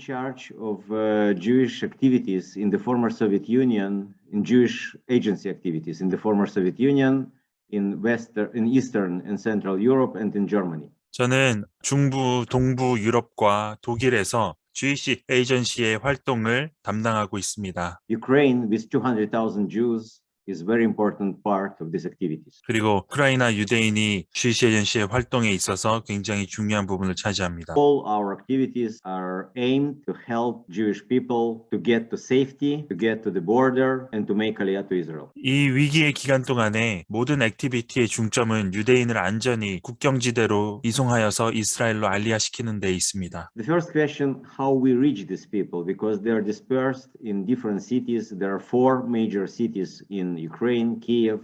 charge of Jewish activities in the former Soviet Union, in Jewish agency activities in the former Soviet Union, in Eastern and Central Europe, and in Germany. 저는 중부, 동부 유럽과 독일에서 Jewish 에이전시의 활동을 담당하고 있습니다. Ukraine, with 200,000 Jews, is a very important part of these activities. 그리고 우크라이나 유대인이 Jewish 에이전시의 활동에 있어서 굉장히 중요한 부분을 차지합니다. All our activities are aimed to help Jewish people to get to safety, to get to the border, and to make Aliyah to Israel. 이 위기의 기간 동안에 모든 액티비티의 중점은 유대인을 안전히 국경지대로 이송하여서 이스라엘로 알리아시키는 데 있습니다. The first question, how we reach these people, because they are dispersed in different cities. There are 4 major cities in Ukraine: Kiev,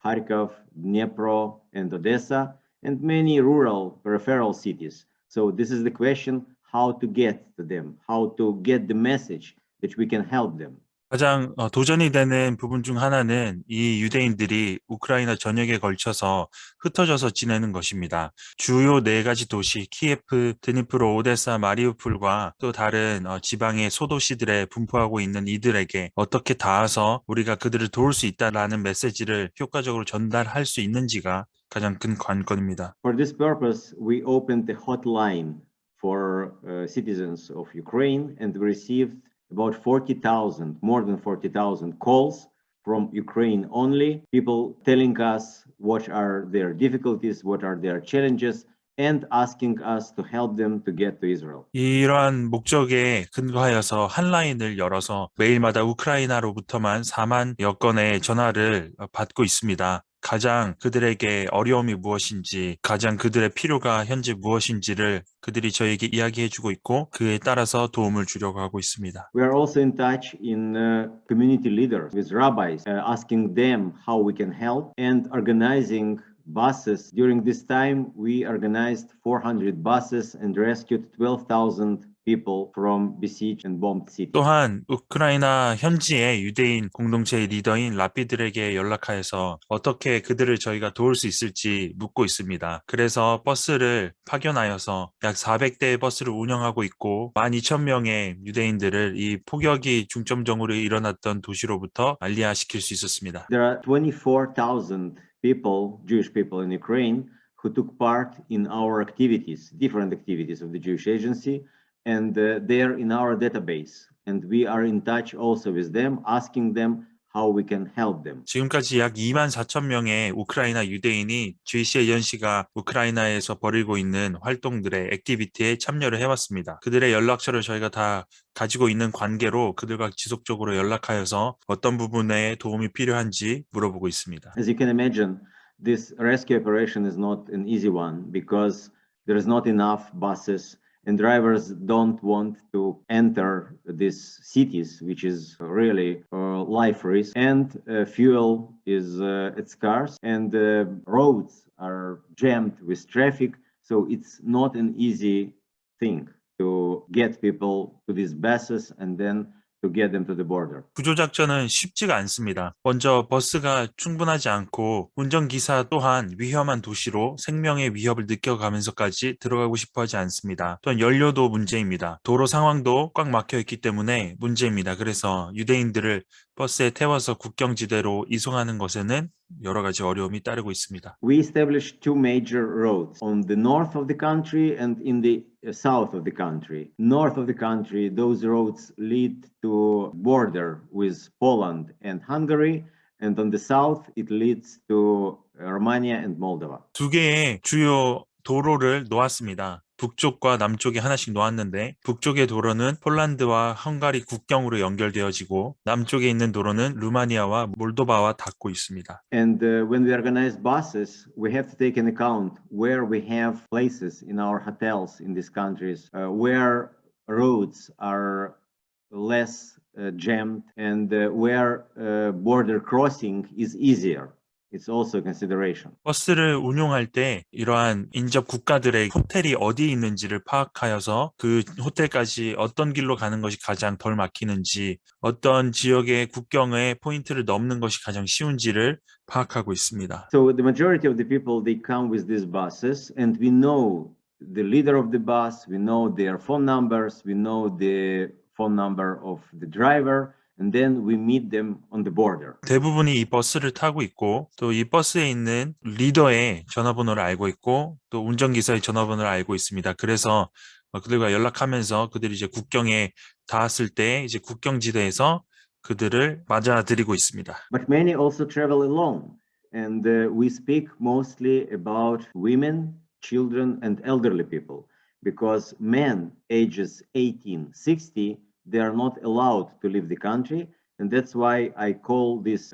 Kharkov, Dnipro, and Odessa, and many rural peripheral cities. So this is the question, how to get to them, how to get the message that we can help them. 가장 도전이 되는 부분 중 하나는 이 유대인들이 우크라이나 전역에 걸쳐서 흩어져서 지내는 것입니다. 주요 4가지 도시 키예프, 드니프로, 오데사, 마리우폴과 또 다른 지방의 소도시들에 분포하고 있는 이들에게 어떻게 닿아서 우리가 그들을 도울 수 있다라는 메시지를 효과적으로 전달할 수 있는지가 가장 큰 관건입니다. For this purpose, we opened a hotline for citizens of Ukraine, and we received about 40,000, more than 40,000 calls from Ukraine only, people telling us what are their difficulties, what are their challenges, and asking us to help them to get to Israel. 이러한 목적에 근거하여서 한라인을 열어서 매일마다 우크라이나로부터만 4만여 건의 전화를 받고 있습니다. 가장 그들에게 어려움이 무엇인지, 가장 그들의 필요가 현재 무엇인지를 그들이 저에게 이야기해주고 있고 그에 따라서 도움을 주려고 하고 있습니다. We are also in touch in community leaders with rabbis, asking them how we can help and organizing buses. During this time, we organized 400 buses and rescued 12,000 people from besieged and bombed cities. 또한 우크라이나 현지의 유대인 공동체의 리더인 라피들에게 연락하여서 어떻게 그들을 저희가 도울 수 있을지 묻고 있습니다. 그래서 버스를 파견하여서 약 400대의 버스를 운영하고 있고 12,000명의 유대인들을 이 폭격이 중점적으로 일어났던 도시로부터 알리아시킬 수 있었습니다. There are 24,000 people, Jewish people in Ukraine, who took part in our activities, different activities of the Jewish Agency, and they are in our database. And we are in touch also with them, asking them how we can help them. 지금까지 약 24,000명의 우크라이나 유대인이 Jewish 에이전시가 우크라이나에서 벌이고 있는 활동들의 액티비티에 참여를 해왔습니다. 그들의 연락처를 저희가 다 가지고 있는 관계로 그들과 지속적으로 연락하여서 어떤 부분에 도움이 필요한지 물어보고 있습니다. As you can imagine, this rescue operation is not an easy one because there is not enough buses and drivers don't want to enter these cities, which is really life risk, and fuel is scarce, and roads are jammed with traffic, so it's not an easy thing to get people to these buses and then to get them to the border. 구조작전은 쉽지가 않습니다. 먼저 버스가 충분하지 않고 운전기사 또한 위험한 도시로 생명의 위협을 느껴가면서까지 들어가고 싶어 하지 않습니다. 또한 연료도 문제입니다. 도로 상황도 꽉 막혀 있기 때문에 문제입니다. 그래서 유대인들을 버스에 태워서 국경지대로 이송하는 것에는 여러 가지 어려움이 따르고 있습니다. We established 2 major roads on the north of the country and in the south of the country. North of the country, those roads lead to border with Poland and Hungary, and on the south, it leads to Romania and Moldova. 2개의 주요 도로를 놓았습니다. 북쪽과 남쪽에 하나씩 놓았는데 북쪽의 도로는 폴란드와 헝가리 국경으로 연결되어지고 남쪽에 있는 도로는 루마니아와 몰도바와 닿고 있습니다. And when we organize buses, we have to take into account where we have places in our hotels in these countries, where roads are less jammed and where border crossing is easier. It's also a consideration. 버스를 운용할 때 이러한 인접 국가들의 호텔이 어디 있는지를 파악하여서 그 호텔까지 어떤 길로 가는 것이 가장 덜 막히는지, 어떤 지역의 국경의 포인트를 넘는 것이 가장 쉬운지를 파악하고 있습니다. So the majority of the people, they come with these buses, and we know the leader of the bus, we know their phone numbers, we know the phone number of the driver, and then we meet them on the border. 대부분이 이 버스를 타고 있고 또 이 버스에 있는 리더의 전화번호를 알고 있고 또 운전기사의 전화번호를 알고 있습니다. 그래서 그들과 연락하면서 그들이 이제 국경에 닿았을 때 이제 국경지대에서 그들을 맞아들이고 있습니다. But many also travel alone, and we speak mostly about women, children, and elderly people, because men ages 18, 60, they are not allowed to leave the country, and that's why I call this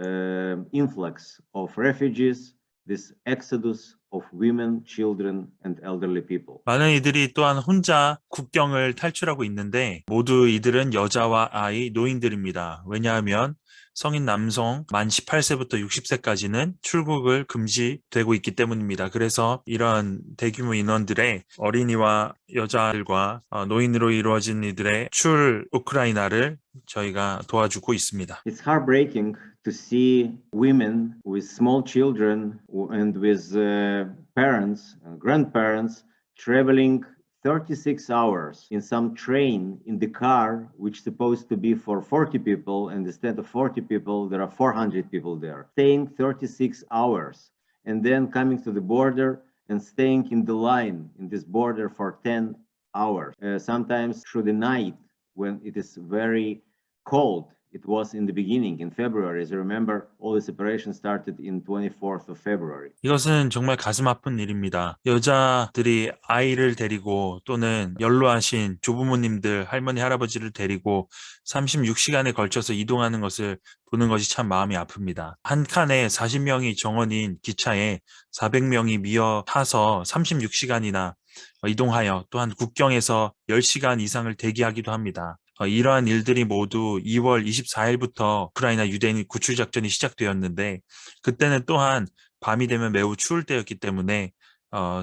influx of refugees, this exodus of women, children, and elderly people. 많은 이들이 또한 혼자 국경을 탈출하고 있는데 모두 이들은 여자와 아이, 노인들입니다. 왜냐하면 성인 남성 만 18세부터 60세까지는 출국을 금지되고 있기 때문입니다. 그래서 이런 대규모 인원들의 어린이와 여자들과 노인으로 이루어진 이들의 우크라이나를 저희가 도와주고 있습니다. It's heartbreaking to see women with small children and with parents, grandparents traveling 36 hours in some train in the car, which is supposed to be for 40 people, and instead of 40 people, there are 400 people there, staying 36 hours, and then coming to the border and staying in the line in this border for 10 hours, sometimes through the night when it is very cold. It was in the beginning, in February. As you remember, all this operation started in 24th of February. 이것은 정말 가슴 아픈 일입니다. 여자들이 아이를 데리고 또는 연로하신 조부모님들, 할머니, 할아버지를 데리고 36시간에 걸쳐서 이동하는 것을 보는 것이 참 마음이 아픕니다. 한 칸에 40명이 정원인 기차에 400명이 미어 타서 36시간이나 이동하여 또한 국경에서 10시간 이상을 대기하기도 합니다. 이러한 일들이 모두 2월 24일부터 우크라이나 유대인 구출 작전이 시작되었는데 그때는 또한 밤이 되면 매우 추울 때였기 때문에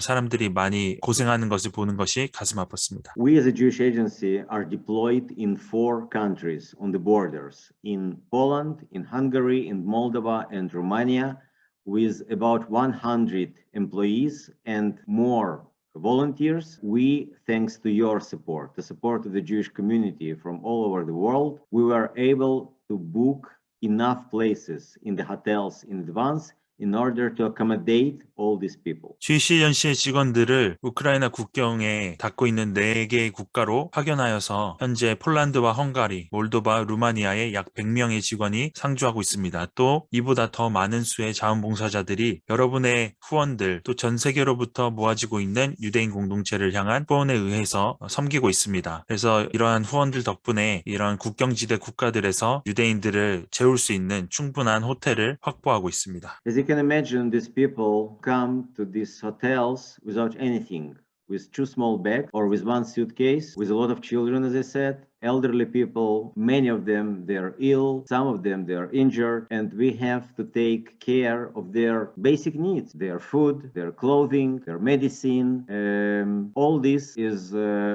사람들이 많이 고생하는 것을 보는 것이 가슴 아팠습니다. We as a Jewish agency are deployed in 4 countries on the borders, in Poland, in Hungary, in Moldova, and Romania, with about 100 employees and more volunteers. We, thanks to your support, the support of the Jewish community from all over the world, we were able to book enough places in the hotels in advance in order to accommodate all these people. GC전시의 직원들을 우크라이나 국경에 닿고 있는 4개의 국가로 파견하여서 현재 폴란드와 헝가리, 몰도바, 루마니아에 약 100명의 직원이 상주하고 있습니다. 또 이보다 더 많은 수의 자원봉사자들이 여러분의 후원들 또 전 세계로부터 모아지고 있는 유대인 공동체를 향한 후원에 의해서 섬기고 있습니다. 그래서 이러한 후원들 덕분에 이러한 국경지대 국가들에서 유대인들을 재울 수 있는 충분한 호텔을 확보하고 있습니다. As you can imagine, these people come to these hotels without anything, with 2 small bags or with 1 suitcase, with a lot of children, as I said, elderly people, many of them, they're ill, some of them, they're injured, and we have to take care of their basic needs, their food, their clothing, their medicine. All this is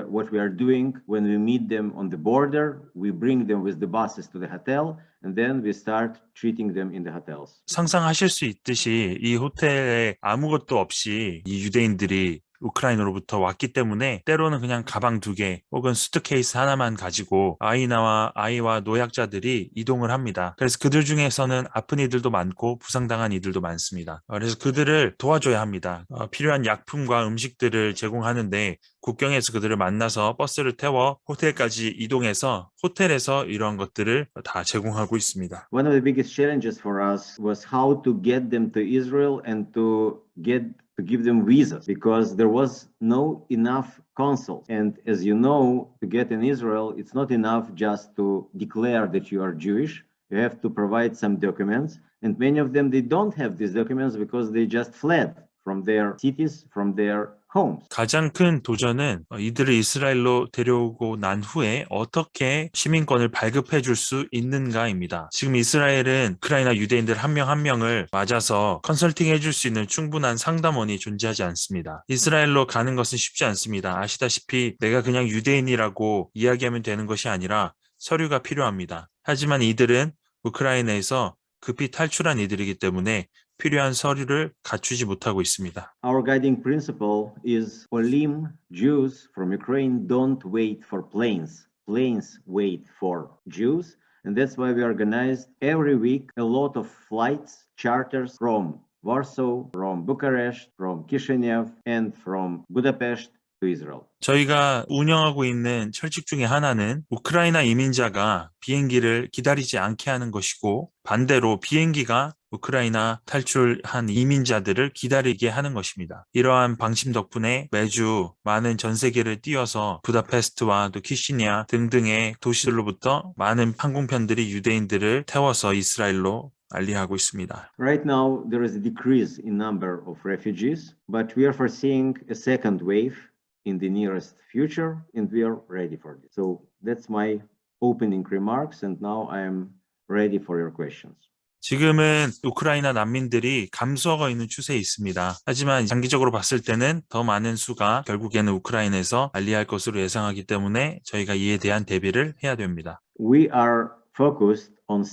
what we are doing when we meet them on the border. We bring them with the buses to the hotel, and then we start treating them in the hotels. 상상하실 수 있듯이 이 호텔에 아무것도 없이 이 유대인들이 우크라이나로부터 왔기 때문에 때로는 그냥 가방 2개 혹은 수트케이스 하나만 가지고 아이와 노약자들이 이동을 합니다. 그래서 그들 중에서는 아픈 이들도 많고 부상당한 이들도 많습니다. 그래서 그들을 도와줘야 합니다. 필요한 약품과 음식들을 제공하는데 국경에서 그들을 만나서 버스를 태워 호텔까지 이동해서 호텔에서 이러한 것들을 다 제공하고 있습니다. One of the biggest challenges for us was how to get them to Israel and to give them visas, because there was no enough consuls. And as you know, to get in Israel, it's not enough just to declare that you are Jewish. You have to provide some documents. And many of them, they don't have these documents because they just fled from their cities, from their homes. 가장 큰 도전은 이들을 이스라엘로 데려오고 난 후에 어떻게 시민권을 발급해 줄 수 있는가입니다. 지금 이스라엘은 우크라이나 유대인들 한 명 한 명을 맞아서 컨설팅 해줄 수 있는 충분한 상담원이 존재하지 않습니다. 이스라엘로 가는 것은 쉽지 않습니다. 아시다시피 내가 그냥 유대인이라고 이야기하면 되는 것이 아니라 서류가 필요합니다. 하지만 이들은 우크라이나에서 급히 탈출한 이들이기 때문에 필요한 서류를 갖추지 못하고 있습니다. Our guiding principle is Olim Jews from Ukraine don't wait for planes. Planes wait for Jews. And that's why we organized every week a lot of flights, charters from Warsaw, from Bucharest, from Kishinev, and from Budapest to Israel. 저희가 운영하고 있는 철칙 중에 하나는 우크라이나 이민자가 비행기를 기다리지 않게 하는 것이고 반대로 비행기가 우크라이나 탈출한 이민자들을 기다리게 하는 것입니다. 이러한 방침 덕분에 매주 많은 전 세계를 띄워서 부다페스트와 또 키시니아 등등의 도시들로부터 많은 항공편들이 유대인들을 태워서 이스라엘로 알리하고 있습니다. Right now, there is a decrease in number of refugees, but we are foreseeing a second wave in the nearest future, and we are ready for this. So that's my opening remarks, and now I am ready for your questions. 지금은 우크라이나 난민들이 감소하고 있는 추세에 있습니다. 하지만 장기적으로 봤을 때는 더 많은 수가 결국에는 우크라이나에서 알리할 것으로 예상하기 때문에 저희가 이에 대한 대비를 해야 됩니다. We are focused on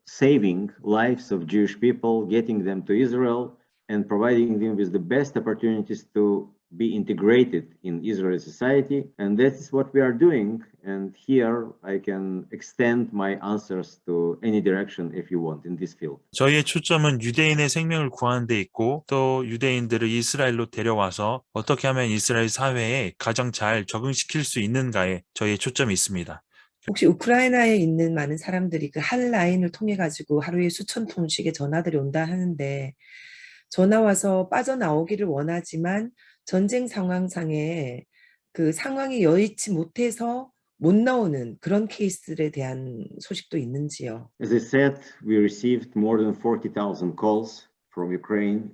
saving lives of Jewish people, getting them to Israel, and providing them with the best opportunities to be integrated in Israeli society. And that is what we are doing. And here I can extend my answers to any direction if you want in this field. 저희의 초점은 유대인의 생명을 구하는 데 있고 또 유대인들을 이스라엘로 데려와서 어떻게 하면 이스라엘 사회에 가장 잘 적응시킬 수 있는가에 저희의 초점이 있습니다. 혹시 우크라이나에 있는 많은 사람들이 그 한 라인을 통해 가지고 하루에 수천 통씩의 전화들이 온다 하는데 전화 와서 빠져나오기를 원하지만 전쟁 상황상에 그 상황이 여의치 못해서 못 나오는 그런 케이스들에 대한 소식도 있는지요? As I said, we received more than 40,000 calls from Ukraine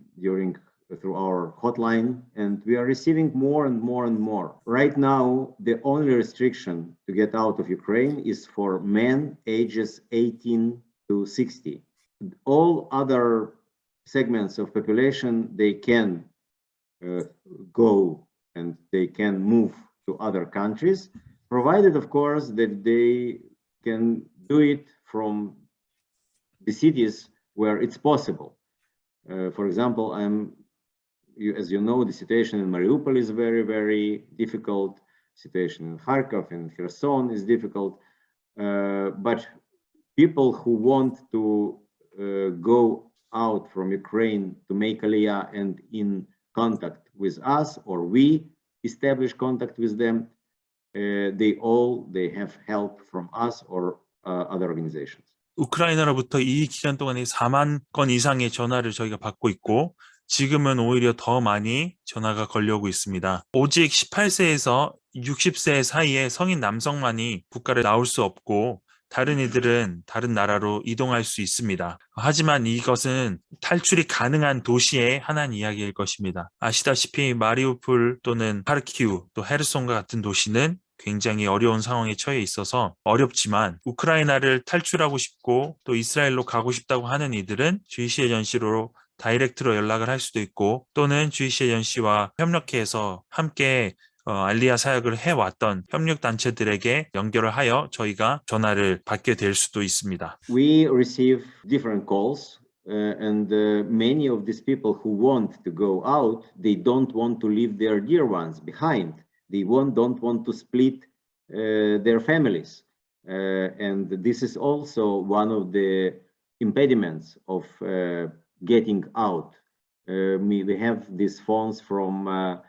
through our hotline, and we are receiving more and more and more. Right now, the only restriction to get out of Ukraine is for men ages 18 to 60. All other segments of population, they can go and they can move to other countries, provided, of course, that they can do it from the cities where it's possible. For example, as you know, the situation in Mariupol is very, very difficult. Situation in Kharkov and Kherson is difficult. But people who want to go out from Ukraine to make Aliyah and in contact with us, or we establish contact with them, they have help from us or other organizations. 우크라이나로부터 이 기간 동안에 4만 건 이상의 전화를 저희가 받고 있고 지금은 오히려 더 많이 전화가 걸려오고 있습니다. 오직 18세에서 60세 사이의 성인 남성만이 국가를 나올 수 없고 다른 이들은 다른 나라로 이동할 수 있습니다. 하지만 이것은 탈출이 가능한 도시의 하나의 이야기일 것입니다. 아시다시피 마리우폴 또는 하르키우 또 헤르손과 같은 도시는 굉장히 어려운 상황에 처해 있어서 어렵지만 우크라이나를 탈출하고 싶고 또 이스라엘로 가고 싶다고 하는 이들은 주이시 에전시로 다이렉트로 연락을 할 수도 있고 또는 주이시 에전시와 협력해서 함께 알리야 사역을 해왔던 협력단체들에게 연결을 하여 저희가 전화를 받게 될 수도 있습니다. We receive different calls and many of these people who want to go out, they don't want to leave their dear ones behind. They don't want to split their families. And this is also one of the impediments of getting out. We have these phones from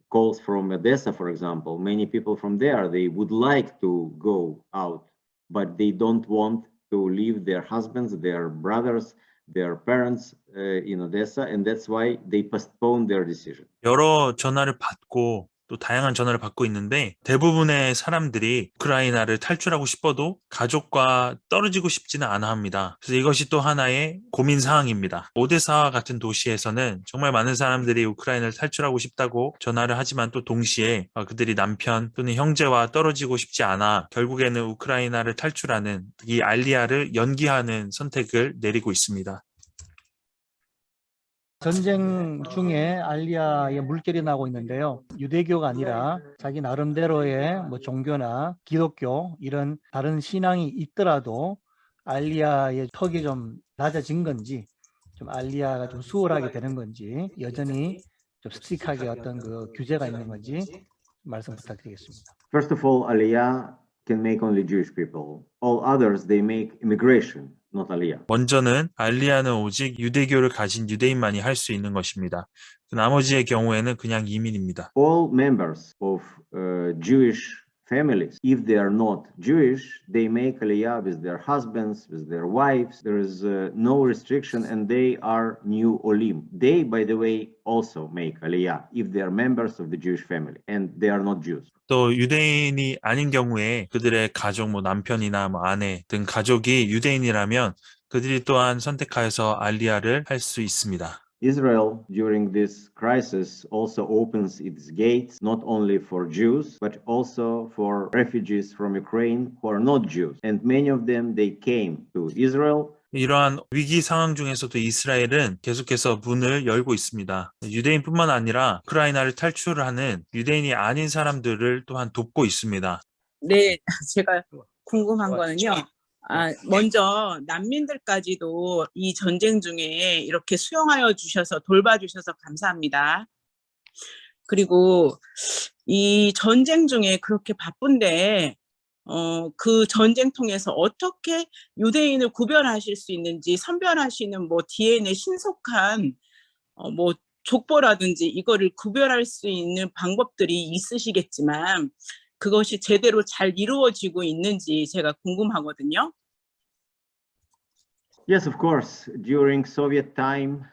calls from Odessa, for example. Many people from there, they would like to go out, but they don't want to leave their husbands, their brothers, their parents in Odessa, and that's why they postpone their decision. 여러 전화를 받고 또 다양한 전화를 받고 있는데 대부분의 사람들이 우크라이나를 탈출하고 싶어도 가족과 떨어지고 싶지는 않아 합니다. 그래서 이것이 또 하나의 고민 사항입니다. 오데사와 같은 도시에서는 정말 많은 사람들이 우크라이나를 탈출하고 싶다고 전화를 하지만 또 동시에 그들이 남편 또는 형제와 떨어지고 싶지 않아 결국에는 우크라이나를 탈출하는 이 알리야를 연기하는 선택을 내리고 있습니다. 전쟁 중에 알리야의 물결이 나고 있는데요. 유대교가 아니라 자기 나름대로의 종교나 기독교 이런 다른 신앙이 있더라도 알리야의 턱이 좀 낮아진 건지 좀 알리야가 좀 수월하게 되는 건지 여전히 좀 스트릭하게 어떤 그 규제가 있는 건지 말씀 부탁드리겠습니다. First of all, Aliyah can make only Jewish people. All others, they make immigration, not Aliyah. 먼저는 알리야는 오직 유대교를 가진 유대인만이 할 수 있는 것입니다. 나머지의 경우에는 그냥 이민입니다. All members of Jewish families, if they are not Jewish, they make Aliyah with their husbands, with their wives. There is no restriction, and they are new Olim. They, by the way, also make Aliyah if they are members of the Jewish family and they are not Jews. 또 유대인이 아닌 경우에 그들의 가족, 남편이나 아내 등 가족이 유대인이라면 그들이 또한 선택하여서 알리야를 할 수 있습니다. Israel, during this crisis, also opens its gates not only for Jews, but also for refugees from Ukraine who are not Jews. And many of them, they came to Israel. 이러한 위기 상황 중에서도 이스라엘은 계속해서 문을 열고 있습니다. 유대인뿐만 아니라 우크라이나를 탈출하는 유대인이 아닌 사람들을 또한 돕고 있습니다. 네, 제가 궁금한 거는요. 먼저 난민들까지도 이 전쟁 중에 이렇게 수용하여 주셔서 돌봐주셔서 감사합니다. 그리고 이 전쟁 중에 그렇게 바쁜데 그 전쟁 통해서 어떻게 유대인을 구별하실 수 있는지 선별하시는 DNA의 신속한 족보라든지 이거를 구별할 수 있는 방법들이 있으시겠지만 그것이 제대로 잘 이루어지고 있는지 제가 궁금하거든요. Yes, of course. During Soviet time,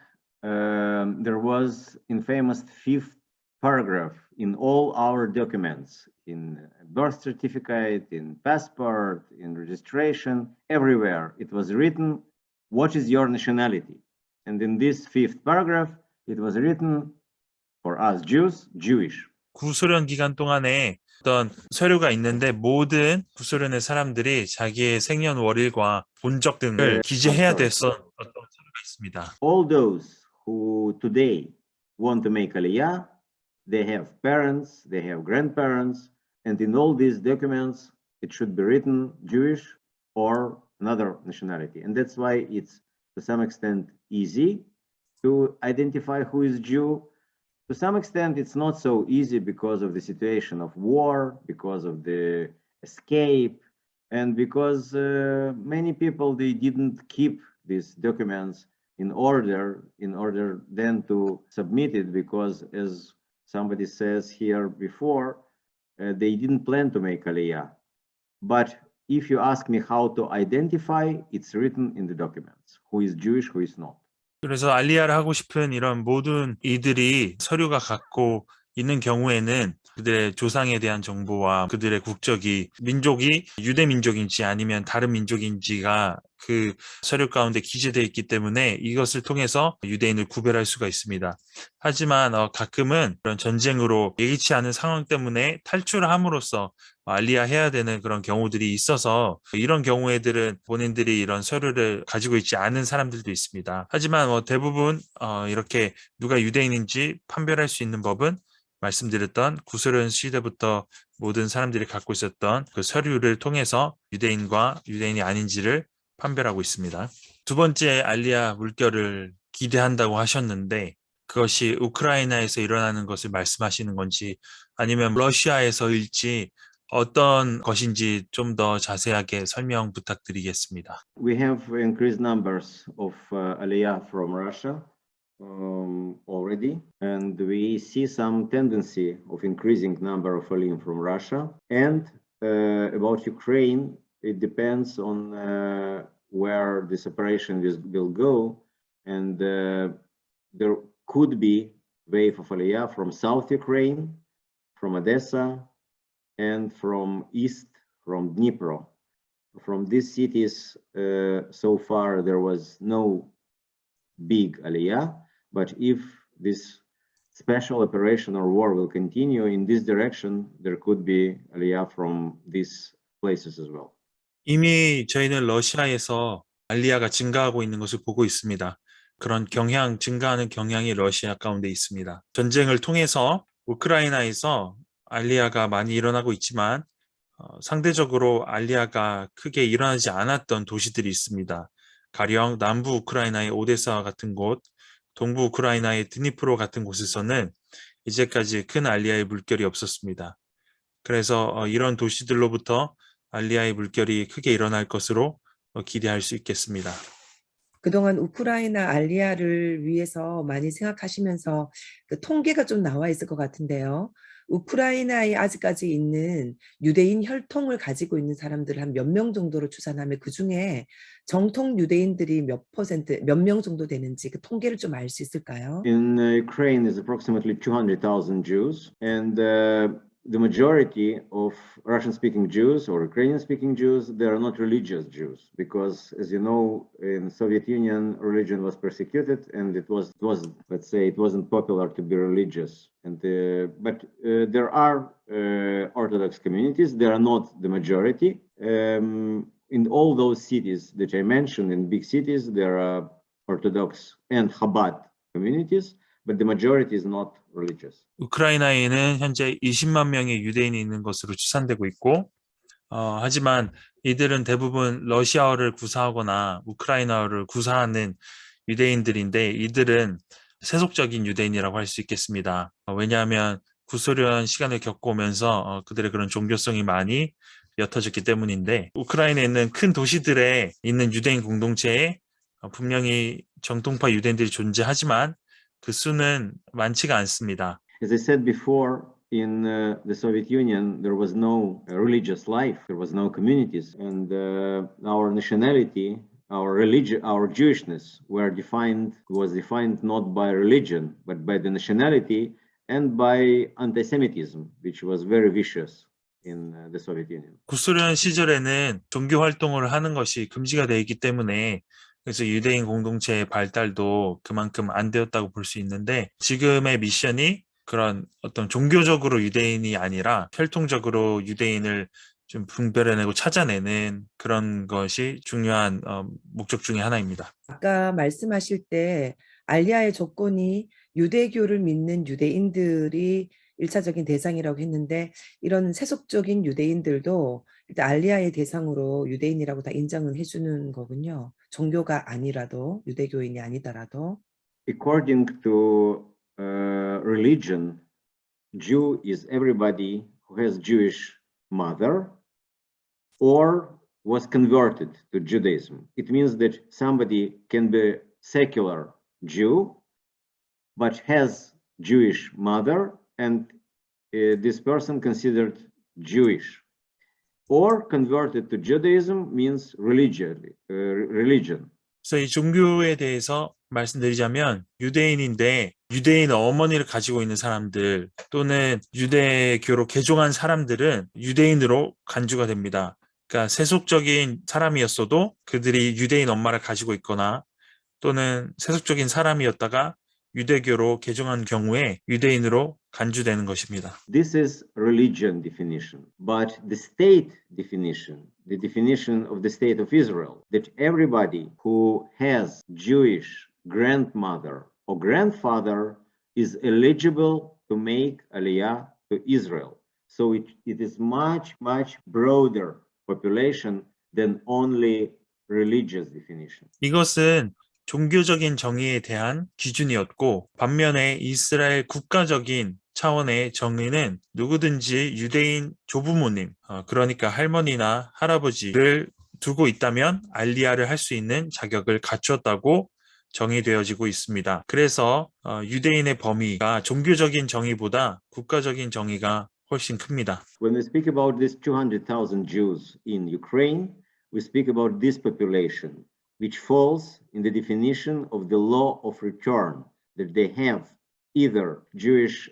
there was infamous fifth paragraph in all our documents, in birth certificate, in passport, in registration, everywhere. It was written, what is your nationality? And in this fifth paragraph, it was written, for us Jews, Jewish. 구소련 기간 동안에 어떤 서류가 있는데 모든 구소련의 사람들이 자기의 생년월일과 본적 등을 기재해야 됐던 어떤 서류가 있습니다. All those who today want to make Aliyah, they have parents, they have grandparents, and in all these documents, it should be written Jewish or another nationality. And that's why it's to some extent easy to identify who is Jew. To some extent, it's not so easy because of the situation of war, because of the escape, and because many people, they didn't keep these documents in order then to submit it, because as somebody says here before, they didn't plan to make Aliyah. But if you ask me how to identify, it's written in the documents, who is Jewish, who is not. 그래서 알리야를 하고 싶은 이런 모든 이들이 서류가 갖고 있는 경우에는 그들의 조상에 대한 정보와 그들의 국적이 민족이 유대 민족인지 아니면 다른 민족인지가 그 서류 가운데 기재되어 있기 때문에 이것을 통해서 유대인을 구별할 수가 있습니다. 하지만 가끔은 그런 전쟁으로 예기치 않은 상황 때문에 탈출함으로써 알리야 해야 되는 그런 경우들이 있어서 이런 경우에들은 본인들이 이런 서류를 가지고 있지 않은 사람들도 있습니다. 하지만 대부분 이렇게 누가 유대인인지 판별할 수 있는 법은 말씀드렸던 구소련 시대부터 모든 사람들이 갖고 있었던 그 서류를 통해서 유대인과 유대인이 아닌지를 판별하고 있습니다. 두 번째 알리야 물결을 기대한다고 하셨는데 그것이 우크라이나에서 일어나는 것을 말씀하시는 건지 아니면 러시아에서일지 어떤 것인지 좀 더 자세하게 설명 부탁드리겠습니다. We have increased numbers of Aliyah from Russia already, and we see some tendency of increasing number of Aliyah from Russia. And about Ukraine, it depends on where this operation will go, and there could be wave of Aliyah from South Ukraine, from Odessa, and from east, from Dnipro. From these cities, so far there was no big Aliyah, but if this special operation or war will continue in this direction, there could be Aliyah from these places as well. 이미 저희는 러시아에서 알리야가 증가하고 있는 것을 보고 있습니다. 그런 증가하는 경향이 러시아 가운데 있습니다. 전쟁을 통해서 우크라이나에서 알리야가 많이 일어나고 있지만 상대적으로 알리야가 크게 일어나지 않았던 도시들이 있습니다. 가령 남부 우크라이나의 오데사와 같은 곳, 동부 우크라이나의 드니프로 같은 곳에서는 이제까지 큰 알리아의 물결이 없었습니다. 그래서 이런 도시들로부터 알리아의 물결이 크게 일어날 것으로 기대할 수 있겠습니다. 그동안 우크라이나 알리아를 위해서 많이 생각하시면서 그 통계가 좀 나와 있을 것 같은데요. 우크라이나에 아직까지 있는 유대인 혈통을 가지고 있는 사람들 한 몇 명 정도로 추산하면 그중에 정통 유대인들이 몇 명 정도 되는지 그 통계를 좀 알 수 있을까요? In Ukraine is approximately 200,000 Jews, and the majority of Russian-speaking Jews or Ukrainian-speaking Jews, they are not religious Jews, because, as you know, in Soviet Union, religion was persecuted, and it was let's say, it wasn't popular to be religious. And but there are Orthodox communities. They are not the majority. In all those cities that I mentioned, in big cities, there are Orthodox and Chabad communities, but the majority is not religious. 우크라이나에는 현재 20만 명의 유대인이 있는 것으로 추산되고 있고, 하지만 이들은 대부분 러시아어를 구사하거나 우크라이나어를 구사하는 유대인들인데 이들은 세속적인 유대인이라고 할 수 있겠습니다. 왜냐하면 구소련 시간을 겪어오면서 그들의 그런 종교성이 많이 옅어졌기 때문인데 우크라이나에 있는 큰 도시들에 있는 유대인 공동체에 분명히 정통파 유대인들이 존재하지만 그 수는 많지가 않습니다. As I said before, in the Soviet Union, there was no religious life, there was no communities, and our nationality, our religion, our Jewishness was defined not by religion, but by the nationality and by anti-Semitism, which was very vicious in the Soviet Union. 구소련 시절에는 종교 활동을 하는 것이 금지가 되어 있기 때문에 그래서 유대인 공동체의 발달도 그만큼 안 되었다고 볼 수 있는데 지금의 미션이 그런 어떤 종교적으로 유대인이 아니라 혈통적으로 유대인을 좀 분별해내고 찾아내는 그런 것이 중요한 목적 중에 하나입니다. 아까 말씀하실 때 알리아의 조건이 유대교를 믿는 유대인들이 1차적인 대상이라고 했는데 이런 세속적인 유대인들도 일단 알리아의 대상으로 유대인이라고 다 인정은 해주는 거군요. 종교가 아니라도 유대교인이 아니더라도. According to religion, Jew is everybody who has Jewish mother or was converted to Judaism. It means that somebody can be secular Jew, but has Jewish mother, and this person considered Jewish. Or converted to Judaism means religion. 그래서 이 종교에 대해서 말씀드리자면 유대인인데 유대인 어머니를 가지고 있는 사람들 또는 유대교로 개종한 사람들은 유대인으로 간주가 됩니다. 그러니까 세속적인 사람이었어도 그들이 유대인 엄마를 가지고 있거나 또는 세속적인 사람이었다가 유대교로 개종한 경우에 유대인으로 간주되는 것입니다. This is religion definition, but the state definition, the definition of the state of Israel, that everybody who has Jewish grandmother or grandfather is eligible to make Aliyah to Israel. So it is much broader population than only religious definition. 이것은 종교적인 정의에 대한 기준이었고 반면에 이스라엘 국가적인 차원의 정의는 누구든지 유대인 조부모님, 그러니까 할머니나 할아버지를 두고 있다면 알리아를 할 수 있는 자격을 갖추었다고 정의되어지고 있습니다. 그래서 유대인의 범위가 종교적인 정의보다 국가적인 정의가 훨씬 큽니다. When we speak about these 200,000 Jews in Ukraine, we speak about this population, which falls in the definition of the law of return, that they have either Jewish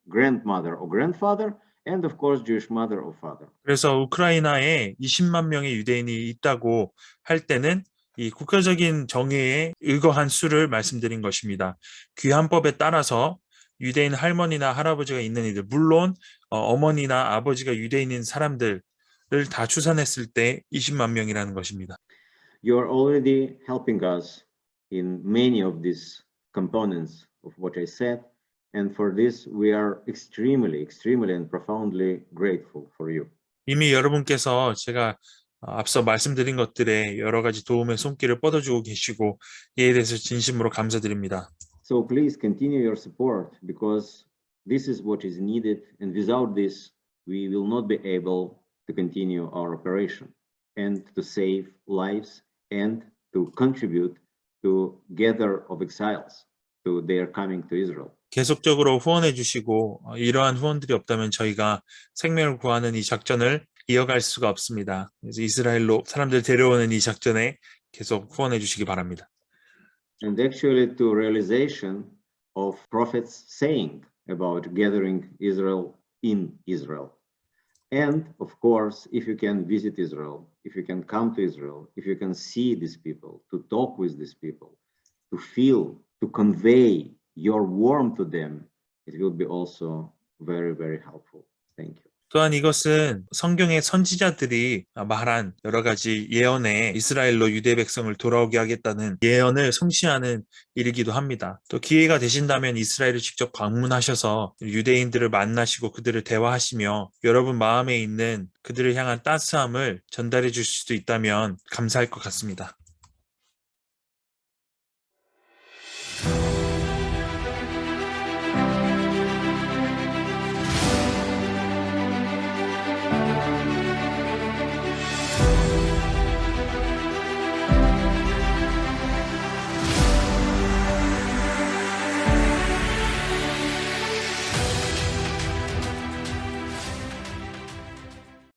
grandmother or grandfather, and of course Jewish mother or father. 그래서 우크라이나에 20만 명의 유대인이 있다고 할 때는 이 국가적인 정의에 의거한 수를 말씀드린 것입니다. 귀환법에 따라서 유대인 할머니나 할아버지가 있는 이들, 물론 어머니나 아버지가 유대인인 사람들을 다 추산했을 때 20만 명이라는 것입니다. You are already helping us in many of these components of what I said, and for this we are extremely and profoundly grateful for you. 이미 여러분께서 제가 앞서 말씀드린 것들에 여러 가지 도움의 손길을 뻗어주고 계시고 이에 대해서 진심으로 감사드립니다. So please continue your support because this is what is needed, and without this, we will not be able to continue our operation and to save lives and to contribute to gather of exiles to their coming to Israel. 계속적으로 후원해 주시고 이러한 후원들이 없다면 저희가 생명을 구하는 이 작전을 이어갈 수가 없습니다. 그래서 이스라엘로 사람들 데려오는 이 작전에 계속 후원해 주시기 바랍니다. And actually to realization of prophets saying about gathering Israel in Israel. And of course, if you can visit Israel, if you can come to Israel, if you can see these people, to talk with these people, to feel, to convey your warmth to them, it will be also very, very helpful. Thank you. 또한 이것은 성경의 선지자들이 말한 여러 가지 예언에 이스라엘로 유대 백성을 돌아오게 하겠다는 예언을 성취하는 일이기도 합니다. 또 기회가 되신다면 이스라엘을 직접 방문하셔서 유대인들을 만나시고 그들을 대화하시며 여러분 마음에 있는 그들을 향한 따스함을 전달해 줄 수도 있다면 감사할 것 같습니다.